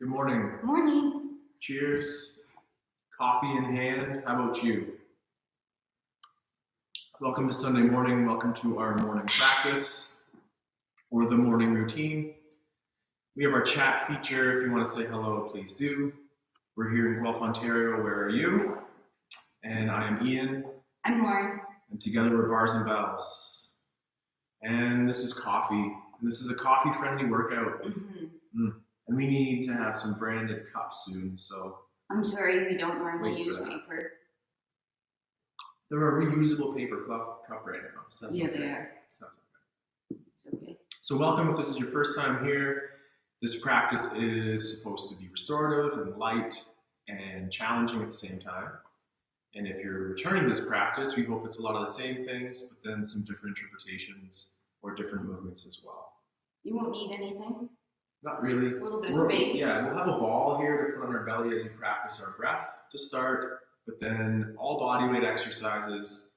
Good morning. Morning. Cheers. Coffee in hand. How about you? Welcome to Sunday morning. Welcome to our morning practice or the morning routine. We have our chat feature. If you want to say hello, please do. We're here in Guelph, Ontario. Where are you? And I am Ian. I'm Lauren. And together we're Bars and Bells. And this is coffee. And this is a coffee-friendly workout. And we need to have some branded cups soon, so. I'm sorry, we don't normally use paper. They're a reusable paper cup right now. Sounds Yeah, okay. they are. Sounds okay. It's okay. So welcome if this is your first time here. This practice is supposed to be restorative and light and challenging at the same time. And if you're returning this practice, we hope it's a lot of the same things, but then some different interpretations or different movements as well. You won't need anything? Not really. A little bit of space. Yeah, we'll have a ball here to put on our belly as we practice our breath to start, but then all body weight exercises,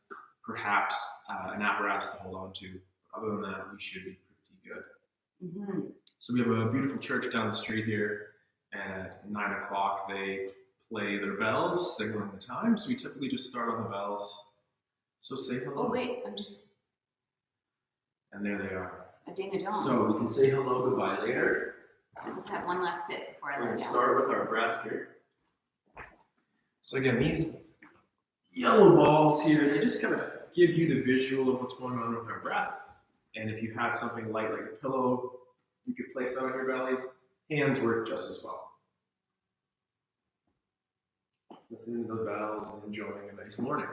perhaps an apparatus to hold on to. Other than that, we should be pretty good. So we have a beautiful church down the street here. At 9 o'clock, they play their bells, signaling the time. So we typically just start on the bells. So say hello. Oh wait, And there they are. A ding-a-dong. So we can say hello, goodbye later. Let's have one last sip before I We're lay going to down. start with our breath here. So again, these yellow balls here, they just kind of give you the visual of what's going on with our breath. And if you have something light like a pillow, you could place that on your belly. Hands work just as well. Listening to those bells and enjoying a nice morning.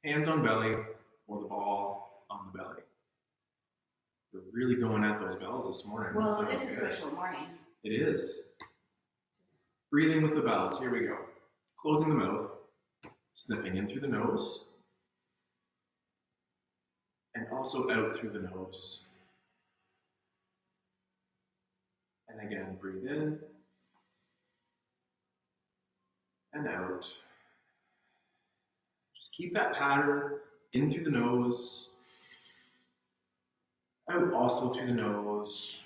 Hands on belly or the ball on the belly. We're really going at those bells this morning. Well, it is a special morning. It is. Breathing with the bells. Here we go. Closing the mouth, sniffing in through the nose, and also out through the nose. And again, breathe in and out. Just keep that pattern in through the nose, out also through the nose.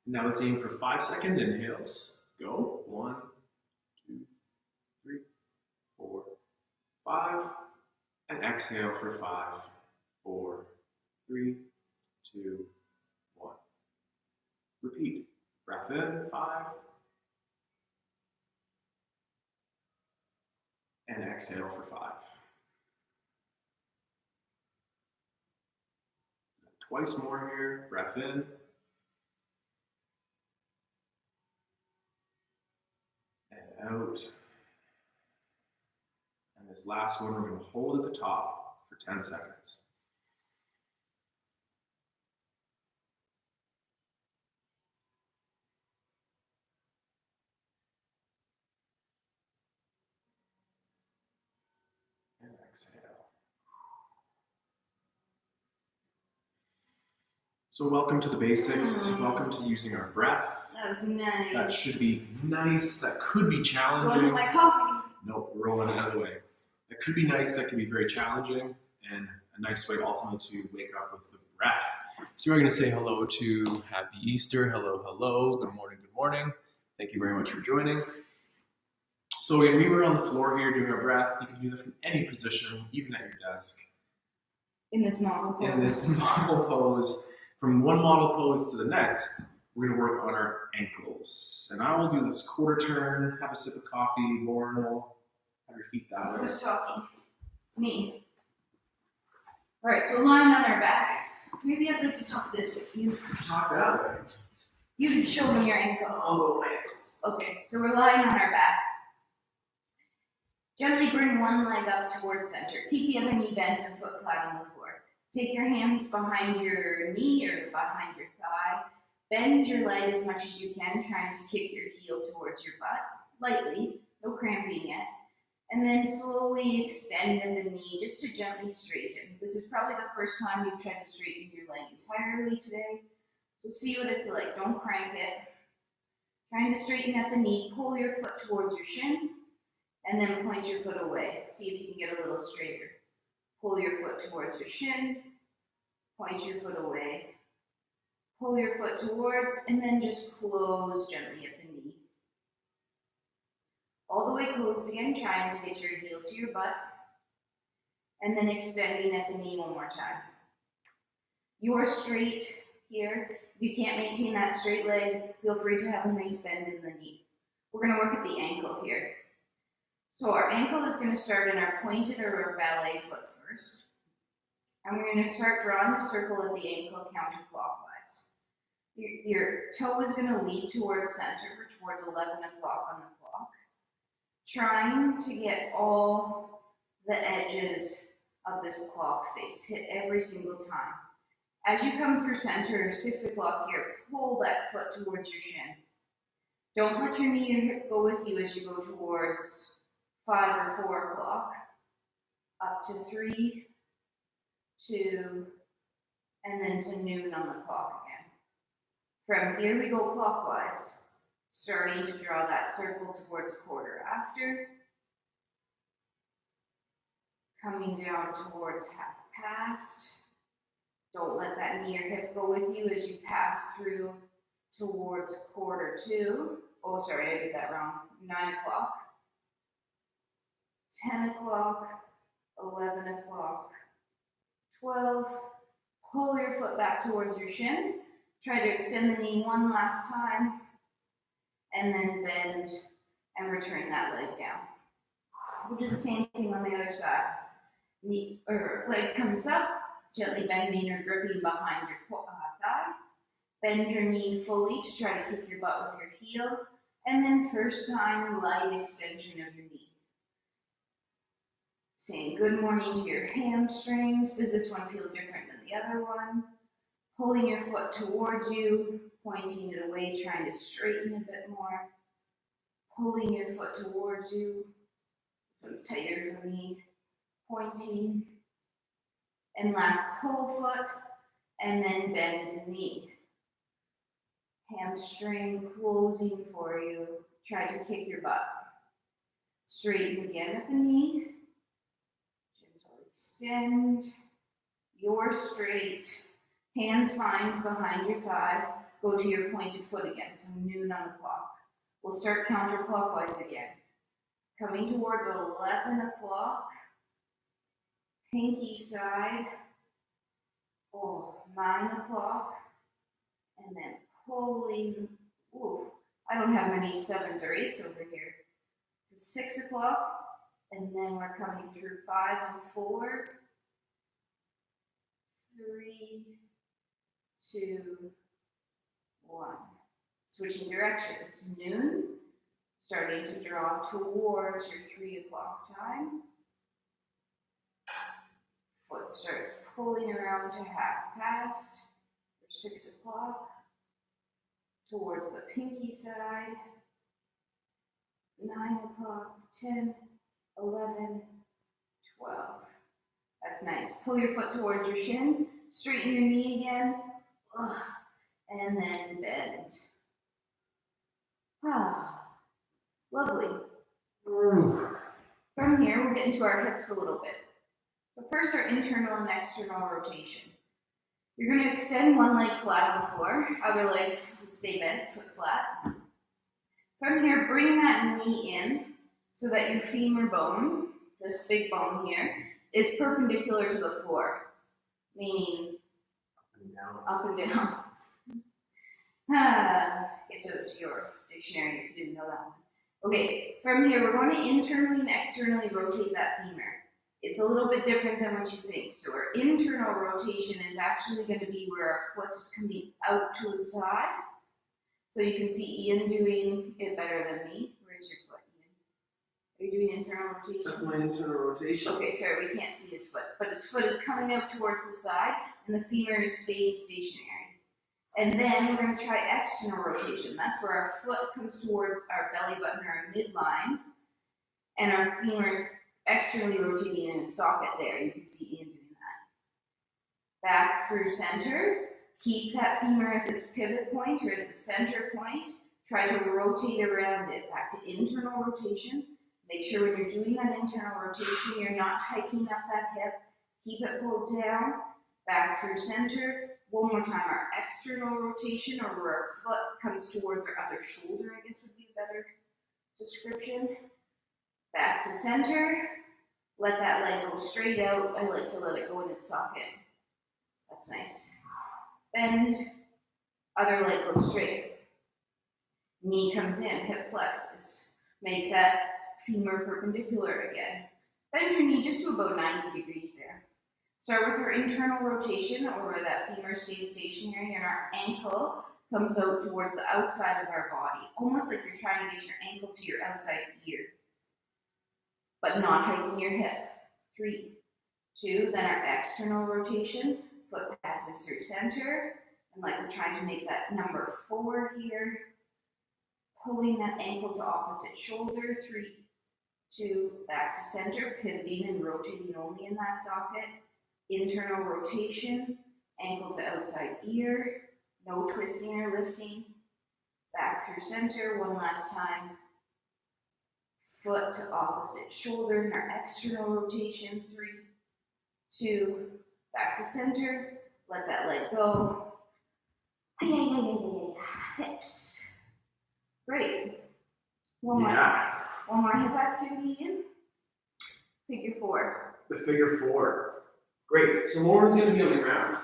Now let's aim for 5-second inhales. Go. 1, 2, 3, 4, 5. And exhale for 5, 4, 3, 2, 1. Repeat. Breath in, 5. And exhale for 5. Twice more here. Breath in. And out. And this last one, we're going to hold at the top for 10 seconds. And exhale. So welcome to the basics. Welcome to using our breath. That was nice. That should be nice. That could be challenging. Going with my coffee. Nope, we're rolling it out of the way. That could be nice. That could be very challenging, and a nice way ultimately to wake up with the breath. So we're going to say hello to Happy Easter. Hello, hello. Good morning, good morning. Thank you very much for joining. So again, we were on the floor here doing our breath. You can do this from any position, even at your desk. In this model pose. In this model pose. From one model pose to the next, we're going to work on our ankles. And I will do this quarter turn, have a sip of coffee. Lauren will have your feet that way. Who's talking? Me. All right, so lying on our back. Maybe I'd like to talk this with you. Talk that way. You can show me your ankle. I'll go my ankles. Okay, so we're lying on our back. Gently bring one leg up towards center. Keep the other knee bent and foot flat on the floor. Take your hands behind your knee or behind your thigh. Bend your leg as much as you can, trying to kick your heel towards your butt. Lightly, no cramping yet. And then slowly extend the knee just to gently straighten. This is probably the first time you've tried to straighten your leg entirely today. So see what it's like, don't crank it. Trying to straighten at the knee, pull your foot towards your shin, and then point your foot away. See if you can get a little straighter. Pull your foot towards your shin, point your foot away, Pull your foot towards, and then just close gently at the knee. All the way closed again, trying to get your heel to your butt. And then extending at the knee one more time. You're straight here. If you can't maintain that straight leg, feel free to have a nice bend in the knee. We're going to work at the ankle here. So our ankle is going to start in our pointed or our ballet foot first. And we're going to start drawing a circle at the ankle counterclockwise. Your toe is going to lead towards center, towards 11 o'clock on the clock. Trying to get all the edges of this clock face, hit every single time. As you come through center, 6 o'clock here, pull that foot towards your shin. Don't let your knee or hip go with you as you go towards 5 or 4 o'clock, up to 3, 2, and then to noon on the clock again. From here we go clockwise, starting to draw that circle towards quarter after, coming down towards half past. Don't let that knee or hip go with you as you pass through towards quarter to. Oh, sorry, I did that wrong. 9 o'clock, 10 o'clock, 11 o'clock, 12. Pull your foot back towards your shin. Try to extend the knee one last time, and then bend and return that leg down. We'll do the same thing on the other side. Knee or leg comes up, gently bending or gripping behind your thigh. Bend your knee fully to try to kick your butt with your heel, and then first time light extension of your knee. Saying good morning to your hamstrings. Does this one feel different than the other one? Pulling your foot towards you, pointing it away, trying to straighten a bit more. Pulling your foot towards you. This one's tighter for me. Pointing. And last, pull foot, and then bend the knee. Hamstring closing for you. Try to kick your butt. Straighten again at the knee. Gentle extend. You're straight. Hands find behind your thigh. Go to your pointed foot again, so noon on the clock. We'll start counterclockwise again. Coming towards 11 o'clock. Pinky side. 9 o'clock. And then pulling. I don't have many 7s or 8s over here. To 6 o'clock. And then we're coming through 5 and 4. 3, 2, 1. Switching directions. Noon. Starting to draw towards your 3 o'clock time. Foot starts pulling around to half past. For 6 o'clock. Towards the pinky side. 9 o'clock, 10, 11, 12. That's nice. Pull your foot towards your shin. Straighten your knee again. And then bend. Lovely. From here, we'll get into our hips a little bit. But first, our internal and external rotation. You're going to extend one leg flat on the floor, other leg to stay bent, foot flat. From here, bring that knee in so that your femur bone, this big bone here, is perpendicular to the floor, meaning up and down. Get to your dictionary if you didn't know that one. Okay, from here, we're going to internally and externally rotate that femur. It's a little bit different than what you think. So our internal rotation is actually going to be where our foot is coming out to the side. So you can see Ian doing it better than me. Where's your foot, Ian? Are you doing internal rotation? That's my internal rotation. Okay, sorry, we can't see his foot. But his foot is coming out towards the side, and the femur is staying stationary. And then we're going to try external rotation. That's where our foot comes towards our belly button or our midline, and our femur is externally rotating in its socket there. You can see Ian doing that. Back through center. Keep that femur as its pivot point or as the center point. Try to rotate around it. Back to internal rotation. Make sure when you're doing that internal rotation, you're not hiking up that hip. Keep it pulled down. back through center. One more time, our external rotation, or where our foot comes towards our other shoulder, I guess would be a better description. Back to center. Let that leg go straight out. I like to let it go in its socket. That's nice. Bend. Other leg goes straight. Knee comes in, hip flexes. Make that femur perpendicular again. Bend your knee just to about 90 degrees there. Start with our internal rotation, or where that femur stays stationary and our ankle comes out towards the outside of our body, almost like you're trying to get your ankle to your outside ear, but not hiking your hip. 3, 2, then our external rotation, foot passes through center, and like we're trying to make that number 4 here, pulling that ankle to opposite shoulder. 3, 2, back to center, pivoting and rotating only in that socket. Internal rotation, ankle to outside ear, no twisting or lifting. Back through center, one last time. Foot to opposite shoulder in our external rotation. 3, 2, back to center. Let that leg go. Hips. Great. One more hip activity in. Figure 4. The figure 4. Great. So Lauren's going to be on the ground.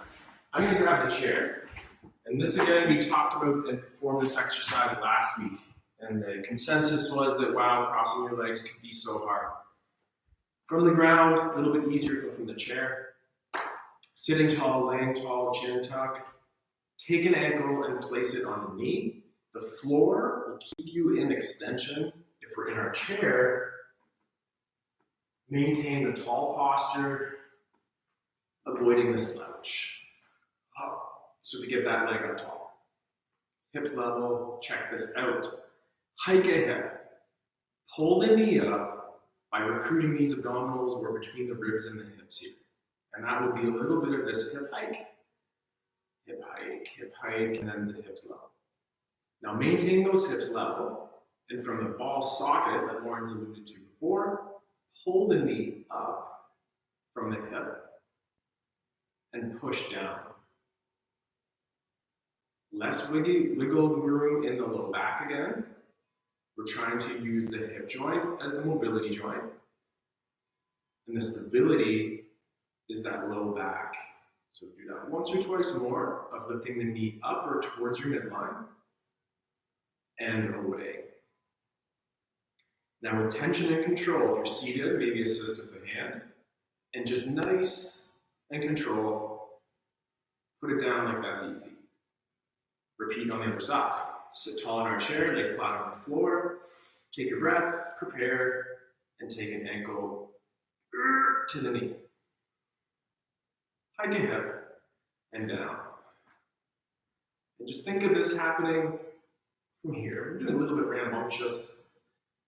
I'm going to grab the chair. And this again, we talked about and performed this exercise last week. And the consensus was that, wow, crossing your legs could be so hard. From the ground, a little bit easier than from the chair. Sitting tall, laying tall, chin tuck. Take an ankle and place it on the knee. The floor will keep you in extension. If we're in our chair, maintain the tall posture, avoiding the slouch. So we get that leg up tall. Hips level, check this out. Hike a hip. Pull the knee up by recruiting these abdominals or between the ribs and the hips here. And that will be a little bit of this hip hike. Hip hike, hip hike, and then the hips level. Now maintain those hips level, and from the ball socket that Lauren's alluded to before, pull the knee up from the hip and push down. Less wiggle room in the low back again. We're trying to use the hip joint as the mobility joint. And the stability is that low back. So do that once or twice more of lifting the knee up or towards your midline and away. Now with tension and control, if you're seated, maybe assist with the hand, and just nice and control, put it down like that's easy. Repeat on the other side. Sit tall in our chair, lay flat on the floor, take a breath, prepare, and take an ankle to the knee. Hike a hip and down. And just think of this happening from here. We're doing a little bit rambunctious,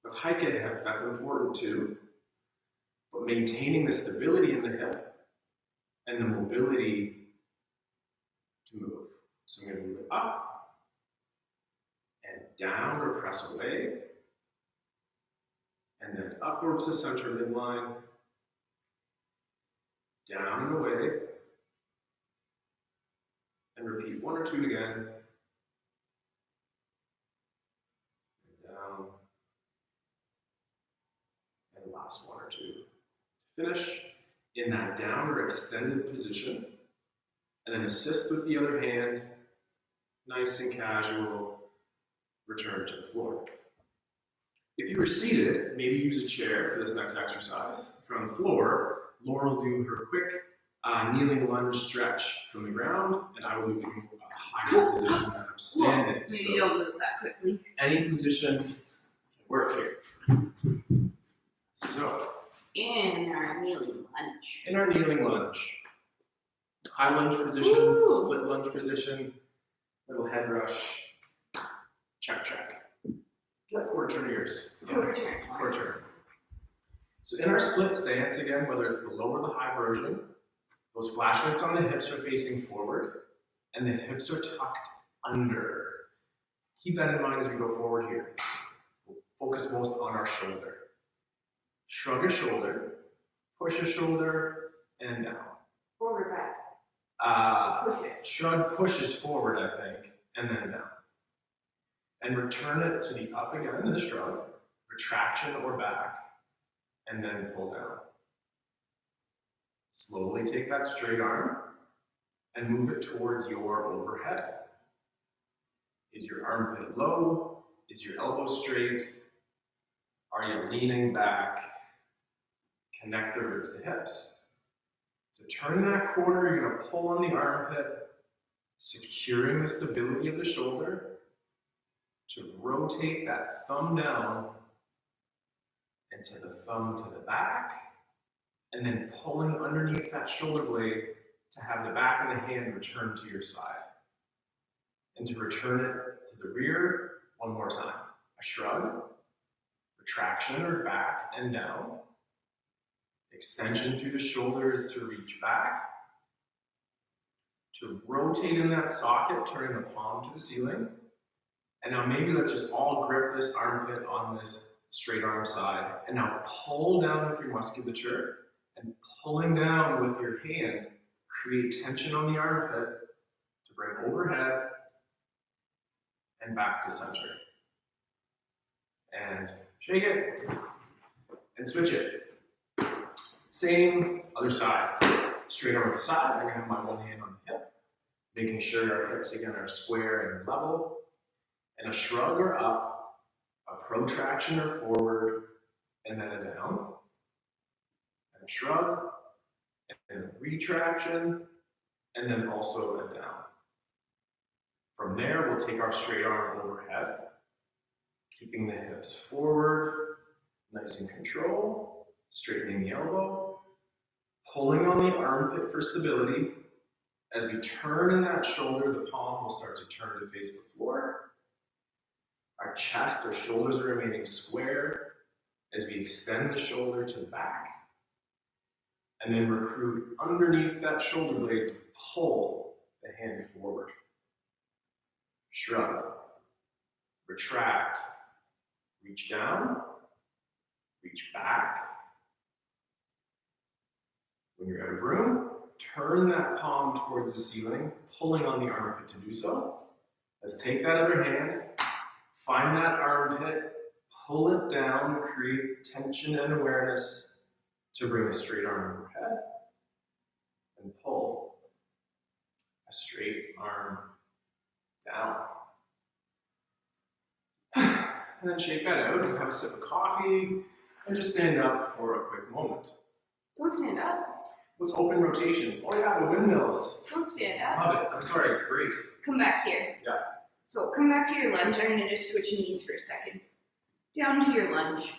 but hike a hip, that's important too. But maintaining the stability in the hip and the mobility to move. So I'm going to move it up and down or press away, and then upwards to center midline, down and away, and repeat 1 or 2 again, and down, and last 1 or 2. Finish in that down or extended position, and then assist with the other hand, nice and casual, return to the floor. If you were seated, maybe use a chair for this next exercise. If you're on the floor, Laura will do her quick kneeling lunge stretch from the ground, and I will do from a higher position than I'm standing. Maybe you don't move that quickly. Any position can work here. So, In our kneeling lunge. in our kneeling lunge, high lunge position, split lunge position, little head rush, check, check. Let quarter turn ears. Quarter turn. Quarter turn. So in our split stance, again, whether it's the low or the high version, those flashlights on the hips are facing forward, and the hips are tucked under. Keep that in mind as we go forward here. We'll focus most on our shoulder. Shrug a shoulder, push a shoulder, and down. Forward back. Push it. Shrug pushes forward, I think, and then down. And return it to the up again to the shrug, retraction or back, and then pull down. Slowly take that straight arm and move it towards your overhead. Is your armpit low? Is your elbow straight? Are you leaning back? Connect the ribs to hips. To turn that corner, you're going to pull on the armpit, securing the stability of the shoulder, to rotate that thumb down and to the thumb to the back, and then pulling underneath that shoulder blade to have the back of the hand return to your side. And to return it to the rear one more time. A shrug, retraction or back and down. Extension through the shoulders to reach back. To rotate in that socket, turning the palm to the ceiling. And now maybe let's just all grip this armpit on this straight arm side. And now pull down with your musculature. And pulling down with your hand, create tension on the armpit to bring overhead and back to center. And shake it and switch it. Same other side. Straight arm to the side. I'm going to have my one hand on the hip, making sure our hips again are square and level. And a shrug or up, a protraction or forward, and then a down. And a shrug, and a retraction, and then also a down. From there, we'll take our straight arm overhead, keeping the hips forward, nice and control, straightening the elbow, pulling on the armpit for stability. As we turn in that shoulder, the palm will start to turn to face the floor. Our chest, our shoulders are remaining square as we extend the shoulder to the back. And then recruit underneath that shoulder blade to pull the hand forward. Shrug, retract, reach down, reach back. When you're out of room, turn that palm towards the ceiling, pulling on the armpit to do so. Let's take that other hand, find that armpit, pull it down, create tension and awareness to bring a straight arm overhead, and pull a straight arm down. And then shake that out and have a sip of coffee, and just stand up for a quick moment. Don't stand up. Let's open rotations. Oh yeah, the windmills. Don't stand up. Love it. I'm sorry, great. Come back here. Yeah. So come back to your lunge. I'm going to just switch knees for a second. Down to your lunge.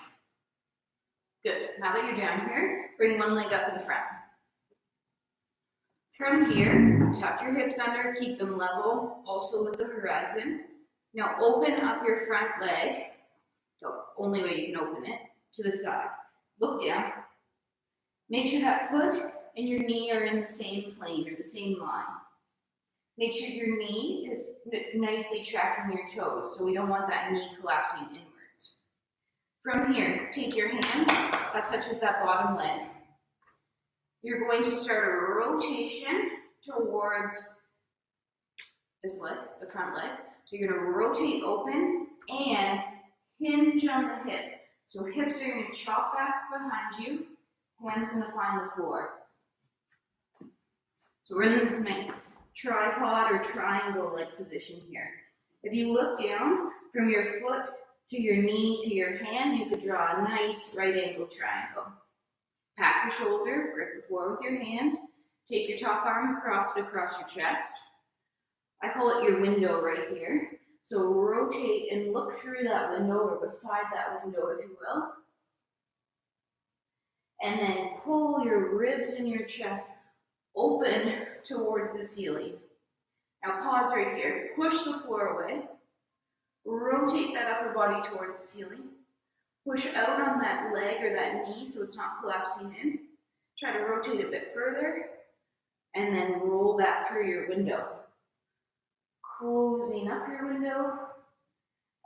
Good. Now that you're down here, bring one leg up in front. From here, tuck your hips under, keep them level, also with the horizon. Now open up your front leg, the only way you can open it, to the side. Look down. Make sure that foot and your knee are in the same plane or the same line. Make sure your knee is nicely tracking your toes, so we don't want that knee collapsing inwards. From here, take your hand that touches that bottom leg. You're going to start a rotation towards this leg, the front leg. So you're going to rotate open and hinge on the hip. So hips are going to chop back behind you, hands going to find the floor. So we're in this nice tripod or triangle-like position here. If you look down from your foot to your knee to your hand, you could draw a nice right angle triangle. Pat your shoulder, grip the floor with your hand, take your top arm, cross it across your chest. I call it your window right here. So rotate and look through that window or beside that window, if you will. And then pull your ribs and your chest open towards the ceiling. Now pause right here, push the floor away, rotate that upper body towards the ceiling, push out on that leg or that knee so it's not collapsing in, try to rotate a bit further, and then roll that through your window. Closing up your window,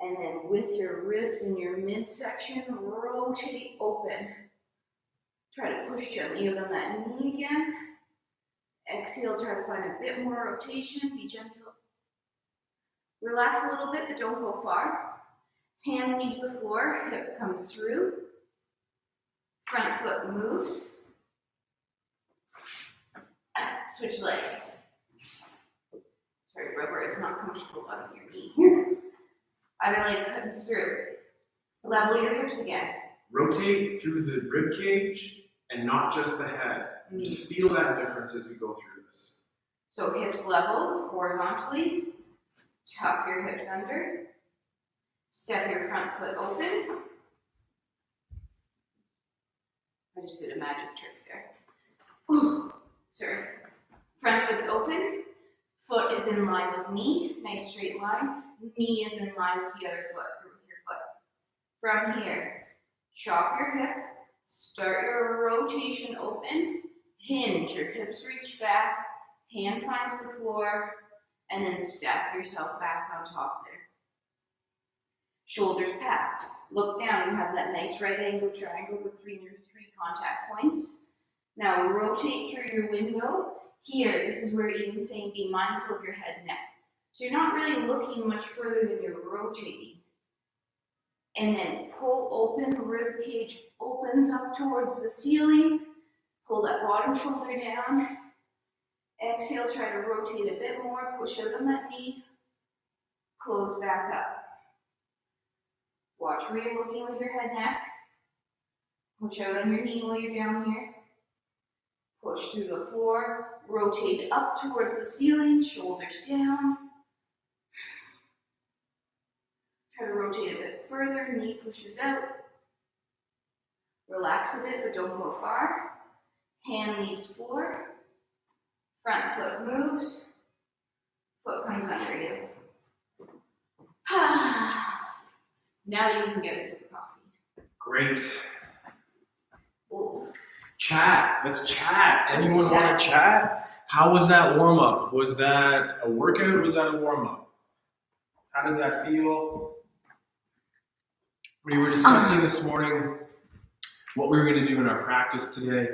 and then with your ribs in your midsection, rotate open. Try to push gently out on that knee again, Exhale, try to find a bit more rotation, be gentle. Relax a little bit, but don't go far. Hand leaves the floor, hip comes through. Front foot moves. Switch legs. Sorry, rubber is not comfortable on your knee here. Other leg comes through. Level your hips again. Rotate through the rib cage and not just the head. Just feel that difference as we go through this. So hips level horizontally. Tuck your hips under. Step your front foot open. I just did a magic trick there. Ooh, sorry. Front foot's open. Foot is in line with knee. Nice straight line. Knee is in line with the other foot, or with your foot. From here, chop your hip. Start your rotation open. Hinge. Your hips reach back. Hand finds the floor. And then step yourself back on top there. Shoulders packed. Look down. You have that nice right angle triangle with three contact points. Now rotate through your window. Here, this is where even saying be mindful of your head and neck. So you're not really looking much further than you're rotating. And then pull open, rib cage opens up towards the ceiling. Pull that bottom shoulder down. Exhale, try to rotate a bit more, push out on that knee. Close back up. Watch where you're looking with your head, neck. Push out on your knee while you're down here. Push through the floor. Rotate up towards the ceiling, shoulders down. Try to rotate a bit further, knee pushes out. Relax a bit, but don't go far. Hand leaves floor. Front foot moves. Foot comes under you. Now you can get a sip of coffee. Great. Ooh. Chat. Let's chat. Anyone want to chat? How was that warm up? Was that a workout? Was that a warm up? How does that feel? We were discussing this morning what we were going to do in our practice today.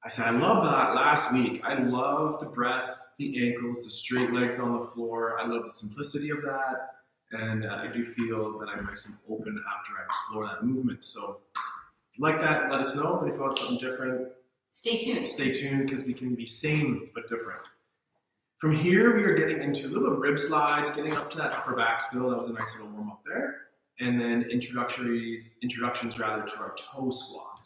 I said, I love that last week. I love the breath, the ankles, the straight legs on the floor. I love the simplicity of that. And I do feel that I'm nice and open after I explore that movement. So if you like that, let us know. But if you want something different, stay tuned. Stay tuned, because we can be same but different. From here, we are getting into a little bit of rib slides, getting up to that upper back still. That was a nice little warm up there. And then introductions to our toe squat.